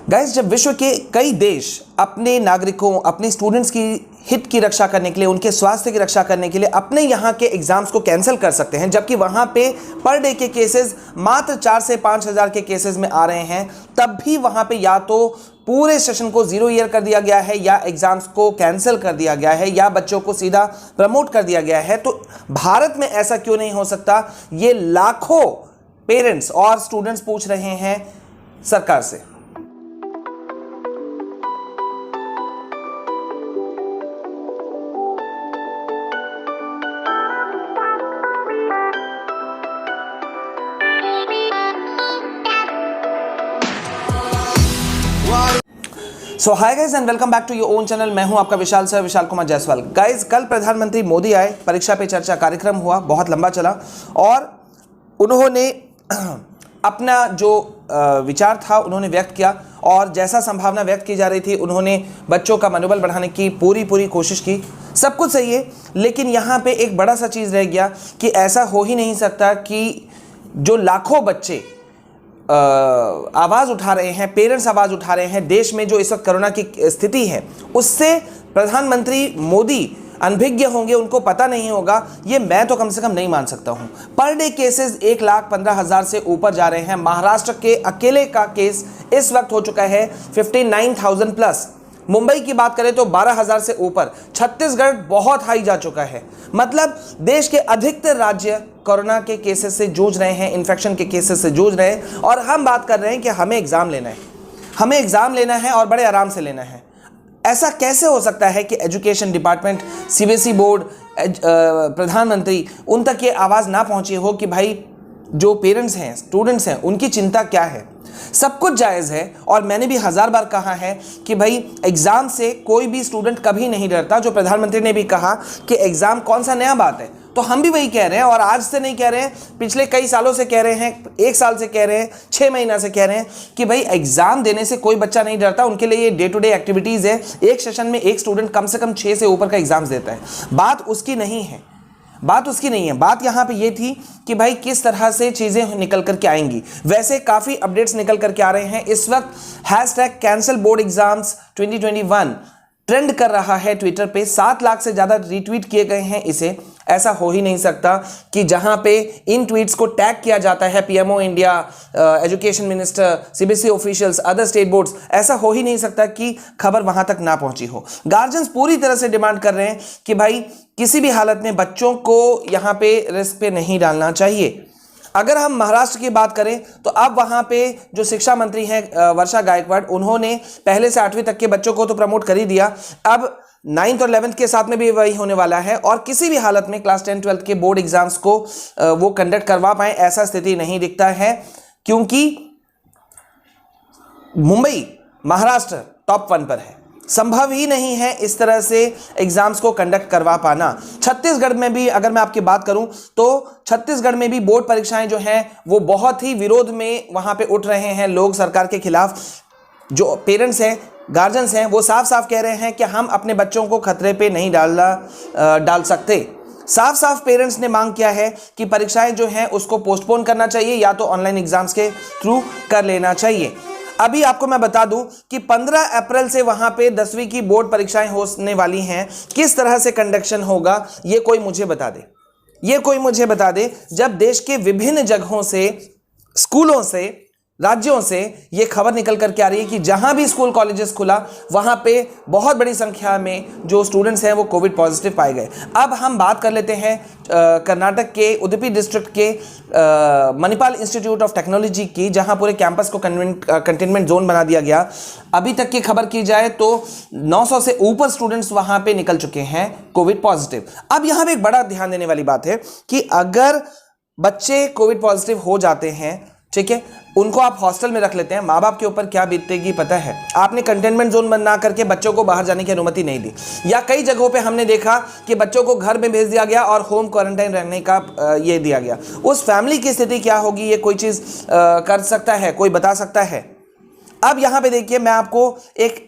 Guys, जब विश्व के कई देश अपने नागरिकों, अपने स्टूडेंट्स की हित की रक्षा करने के लिए, उनके स्वास्थ्य की रक्षा करने के लिए अपने यहाँ के एग्जाम्स को कैंसिल कर सकते हैं, जबकि वहाँ पे पर डे के केसेस मात्र 4 से 5 हज़ार के केसेस में आ रहे हैं, तब भी वहाँ पे या तो पूरे सेशन को 0 ईयर कर दिया गया है, या एग्जाम्स को कैंसिल कर दिया गया है, या बच्चों को सीधा प्रमोट कर दिया गया है। तो भारत में ऐसा क्यों नहीं हो सकता? ये लाखों पेरेंट्स और स्टूडेंट्स पूछ रहे हैं सरकार से। So hi guys and welcome back to your own channel. मैं हूं आपका विशाल सर, विशाल कुमार जायसवाल। गाइज, कल प्रधानमंत्री मोदी आए, परीक्षा पे चर्चा कार्यक्रम हुआ, बहुत लंबा चला और उन्होंने अपना जो विचार था उन्होंने व्यक्त किया, और जैसा संभावना व्यक्त की जा रही थी उन्होंने बच्चों का मनोबल बढ़ाने की पूरी कोशिश की। सब कुछ सही है, लेकिन यहाँ पे एक बड़ा सा चीज़ रह गया कि ऐसा हो ही नहीं सकता कि जो लाखों बच्चे आवाज़ उठा रहे हैं, पेरेंट्स आवाज़ उठा रहे हैं, देश में जो इस वक्त कोरोना की स्थिति है उससे प्रधानमंत्री मोदी अनभिज्ञ होंगे, उनको पता नहीं होगा, ये मैं तो कम से कम नहीं मान सकता हूं। पर डे केसेस 1,15,000 से ऊपर जा रहे हैं। महाराष्ट्र के अकेले का केस इस वक्त हो चुका है 59,000 प्लस। मुंबई की बात करें तो 12,000 से ऊपर। छत्तीसगढ़ बहुत हाई जा चुका है। मतलब देश के अधिकतर राज्य कोरोना के केसेस से जूझ रहे हैं, इन्फेक्शन के केसेस से जूझ रहे हैं, और हम बात कर रहे हैं कि हमें एग्जाम लेना है, हमें एग्जाम लेना है और बड़े आराम से लेना है। ऐसा कैसे हो सकता है कि एजुकेशन डिपार्टमेंट, सीबीएसई बोर्ड, प्रधानमंत्री, उन तक ये आवाज़ ना पहुंची हो कि भाई जो पेरेंट्स हैं, स्टूडेंट्स हैं, उनकी चिंता क्या है। सब कुछ जायज़ है, और मैंने भी 1000 बार कहा है कि भाई एग्ज़ाम से कोई भी स्टूडेंट कभी नहीं डरता। जो प्रधानमंत्री ने भी कहा कि एग्ज़ाम कौन सा नया बात है, तो हम भी वही कह रहे हैं, और आज से नहीं कह रहे हैं, पिछले कई सालों से कह रहे हैं, 1 साल से कह रहे हैं, 6 महीना से कह रहे हैं कि भाई एग्ज़ाम देने से कोई बच्चा नहीं डरता। उनके लिए ये डे टू डे एक्टिविटीज़ है। एक सेशन में एक स्टूडेंट कम से कम 6 से ऊपर का एग्ज़ाम्स देता है। बात उसकी नहीं है, बात यहाँ पे ये थी कि भाई किस तरह से चीज़ें निकल कर के आएंगी। वैसे काफ़ी अपडेट्स निकल कर के आ रहे हैं। इस वक्त hashtag cancel board exams 2021 trend कर रहा है ट्विटर पे। 7 लाख से ज़्यादा रीट्वीट किए गए हैं इसे। ऐसा हो ही नहीं सकता कि जहां पे इन ट्वीट्स को टैग किया जाता है PMO India, education minister, CBSE officials, other state boards, ऐसा हो ही नहीं सकता कि खबर वहां तक ना पहुंची हो। गार्जियंस पूरी तरह से डिमांड कर रहे हैं कि भाई किसी भी हालत में बच्चों को यहां पे रिस्क पे नहीं डालना चाहिए। अगर हम महाराष्ट्र की बात करें तो अब वहां पे जो शिक्षा मंत्री हैं वर्षा गायकवाड़, उन्होंने पहले से 8वीं तक के बच्चों को तो प्रमोट कर ही दिया। अब 9th और 11th के साथ में भी वही होने वाला है, और किसी भी हालत में क्लास 10 12th के बोर्ड एग्जाम्स को वो कंडक्ट करवा पाए ऐसा स्थिति नहीं दिखता है, क्योंकि मुंबई, महाराष्ट्र टॉप 1 पर है। संभव ही नहीं है इस तरह से एग्जाम्स को कंडक्ट करवा पाना। छत्तीसगढ़ में भी अगर मैं आपकी बात करूं तो छत्तीसगढ़ में भी बोर्ड परीक्षाएं जो हैं वो बहुत ही विरोध में वहां पे उठ रहे हैं लोग सरकार के खिलाफ। जो पेरेंट्स हैं, गार्जियंस हैं, वो साफ साफ कह रहे हैं कि हम अपने बच्चों को खतरे पे नहीं डाल सकते। साफ साफ पेरेंट्स ने मांग किया है कि परीक्षाएं जो हैं उसको पोस्टपोन करना चाहिए, या तो ऑनलाइन एग्जाम्स के थ्रू कर लेना चाहिए। अभी आपको मैं बता दूं कि 15 अप्रैल से वहां पे 10वीं की बोर्ड परीक्षाएं होने वाली हैं। किस तरह से कंडक्शन होगा ये कोई मुझे बता दे, जब देश के विभिन्न जगहों से, स्कूलों से, राज्यों से ये खबर निकल करके आ रही है कि जहां भी स्कूल कॉलेजेस खुला वहां पे बहुत बड़ी संख्या में जो स्टूडेंट्स हैं वो कोविड पॉजिटिव पाए गए। अब हम बात कर लेते हैं कर्नाटक के उडुपी डिस्ट्रिक्ट के मणिपाल इंस्टीट्यूट ऑफ टेक्नोलॉजी की, जहां पूरे कैंपस को कंटेनमेंट जोन बना दिया गया। अभी तक की खबर की जाए तो 900 से ऊपर स्टूडेंट्स वहां पे निकल चुके हैं कोविड पॉजिटिव। अब यहां पे एक बड़ा ध्यान देने वाली बात है कि अगर बच्चे कोविड पॉजिटिव हो जाते हैं, ठीक है, उनको आप हॉस्टल में रख लेते हैं, माँ बाप के ऊपर क्या बीतेगी पता है। आपने कंटेनमेंट जोन बना करके बच्चों को बाहर जाने की अनुमति नहीं दी, या कई जगहों पे हमने देखा कि बच्चों को घर में भेज दिया गया और होम क्वारंटाइन रहने का ये दिया गया। उस फैमिली की स्थिति क्या होगी, ये कोई चीज़ कर सकता है, कोई बता सकता है। अब यहाँ पे देखिए, मैं आपको एक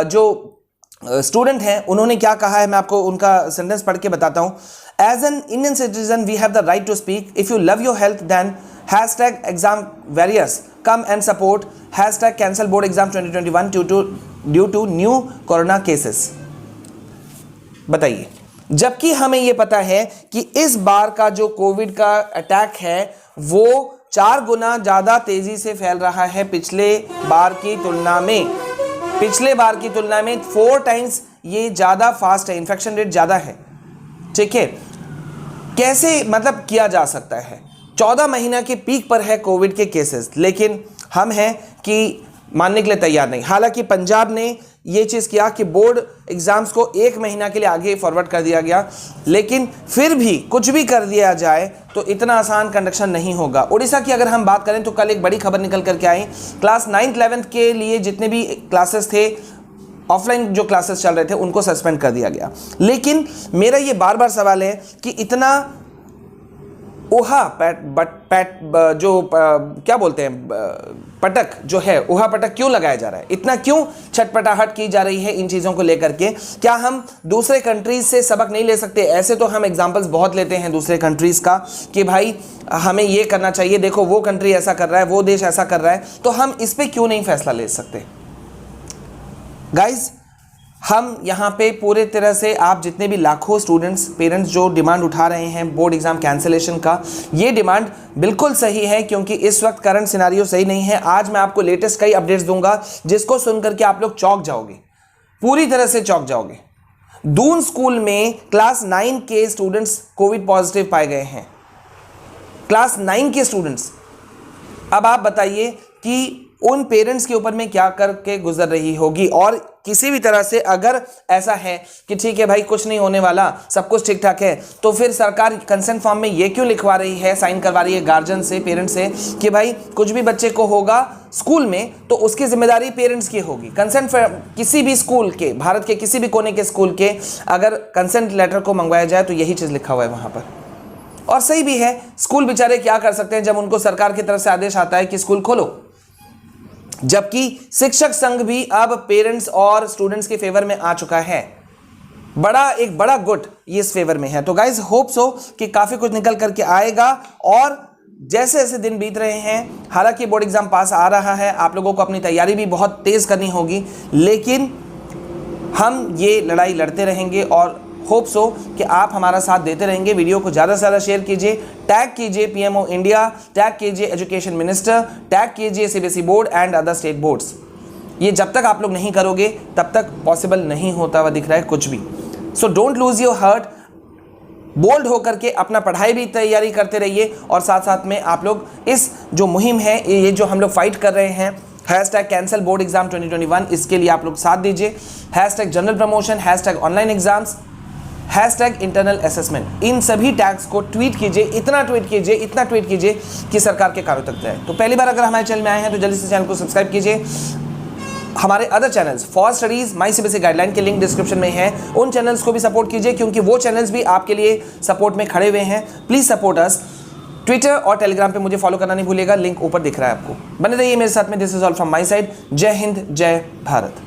जो स्टूडेंट हैं उन्होंने क्या कहा है, मैं आपको उनका सेंटेंस पढ़ के बताता हूँ। As an Indian citizen we have the right to speak. If you love your health then hashtag exam warriors come and support, hashtag cancel board exam 2021 due to new corona cases. बताइए, जबकि हमें यह पता है कि इस बार का जो कोविड का अटैक है वो 4 गुना ज्यादा तेजी से फैल रहा है पिछले बार की तुलना में। पिछले बार की तुलना में 4 टाइम्स ये ज्यादा फास्ट है, इन्फेक्शन रेट ज्यादा है। ठीक है, कैसे मतलब किया जा सकता है? 14 महीना के पीक पर है कोविड के केसेस, लेकिन हम हैं कि मानने के लिए तैयार नहीं। हालांकि पंजाब ने ये चीज़ किया कि बोर्ड एग्जाम्स को 1 महीना के लिए आगे फॉरवर्ड कर दिया गया, लेकिन फिर भी कुछ भी कर दिया जाए तो इतना आसान कंडक्शन नहीं होगा। उड़ीसा की अगर हम बात करें तो कल एक बड़ी खबर निकल करके आई, क्लास 9th 11th के लिए जितने भी क्लासेस थे, ऑफलाइन जो क्लासेस चल रहे थे, उनको सस्पेंड कर दिया गया। लेकिन मेरा ये बार बार सवाल है कि इतना क्या बोलते हैं, पटक जो है, उहा पटक क्यों लगाया जा रहा है? इतना क्यों छटपटाहट की जा रही है इन चीज़ों को लेकर के? क्या हम दूसरे कंट्रीज से सबक नहीं ले सकते? ऐसे तो हम एग्जांपल्स बहुत लेते हैं दूसरे कंट्रीज का कि भाई हमें ये करना चाहिए, देखो वो कंट्री ऐसा कर रहा है, वो देश ऐसा कर रहा है, तो हम इस पर क्यों नहीं फैसला ले सकते? गाइज, हम यहाँ पे पूरे तरह से, आप जितने भी लाखों स्टूडेंट्स पेरेंट्स जो डिमांड उठा रहे हैं बोर्ड एग्जाम कैंसिलेशन का, ये डिमांड बिल्कुल सही है, क्योंकि इस वक्त करंट सिनारियो सही नहीं है। आज मैं आपको लेटेस्ट कई अपडेट्स दूंगा जिसको सुनकर के आप लोग चौंक जाओगे, पूरी तरह से चौंक जाओगे। दून स्कूल में क्लास 9 के स्टूडेंट्स कोविड पॉजिटिव पाए गए हैं, क्लास 9 के स्टूडेंट्स। अब आप बताइए कि उन पेरेंट्स के ऊपर में क्या करके गुजर रही होगी। और किसी भी तरह से अगर ऐसा है कि ठीक है भाई कुछ नहीं होने वाला, सब कुछ ठीक ठाक है, तो फिर सरकार कंसेंट फॉर्म में ये क्यों लिखवा रही है, साइन करवा रही है गार्जियन से, पेरेंट्स से, कि भाई कुछ भी बच्चे को होगा स्कूल में तो उसकी जिम्मेदारी पेरेंट्स की होगी। कंसेंट किसी भी स्कूल के, भारत के किसी भी कोने के स्कूल के अगर कंसेंट लेटर को मंगवाया जाए तो यही चीज़ लिखा हुआ है वहाँ पर। और सही भी है, स्कूल बेचारे क्या कर सकते हैं जब उनको सरकार की तरफ से आदेश आता है कि स्कूल खोलो। जबकि शिक्षक संघ भी अब पेरेंट्स और स्टूडेंट्स के फेवर में आ चुका है, एक बड़ा गुट ये इस फेवर में है। तो गाइज होप सो कि काफी कुछ निकल करके आएगा। और जैसे जैसे दिन बीत रहे हैं, हालांकि बोर्ड एग्जाम पास आ रहा है, आप लोगों को अपनी तैयारी भी बहुत तेज करनी होगी, लेकिन हम ये लड़ाई लड़ते रहेंगे और होप सो कि आप हमारा साथ देते रहेंगे। वीडियो को ज़्यादा से ज़्यादा शेयर कीजिए, टैग कीजिए पीएमओ इंडिया, टैग कीजिए एजुकेशन मिनिस्टर, टैग कीजिए CBSE board and other state boards. ये जब तक आप लोग नहीं करोगे तब तक पॉसिबल नहीं होता हुआ दिख रहा है कुछ भी। So don't lose your heart, bold होकर के अपना पढ़ाई भी तैयारी करते रहिए, और साथ साथ में आप लोग इस जो मुहिम है, ये जो हम लोग फाइट कर रहे हैं, हैशटैग कैंसल बोर्ड एग्जाम 2021, इसके लिए आप लोग साथ दीजिए। Hashtag general promotion, hashtag online exams, hashtag internal assessment, इन सभी टैग्स को ट्वीट कीजिए, इतना ट्वीट कीजिए कि सरकार के कानों तक जाए। तो पहली बार अगर हमारे चैनल में आए हैं तो जल्दी से चैनल को सब्सक्राइब कीजिए। हमारे other channels for studies, my CBSE guideline के लिंक डिस्क्रिप्शन में है, उन चैनल्स को भी सपोर्ट कीजिए, क्योंकि वो चैनल्स भी आपके लिए सपोर्ट में खड़े हुए हैं। Please support us. ट्विटर और टेलीग्राम पे मुझे फॉलो करना नहीं भूलिएगा, लिंक ऊपर दिख रहा है आपको। बने रहिए मेरे साथ में। This is all from my side. जय हिंद, जय भारत।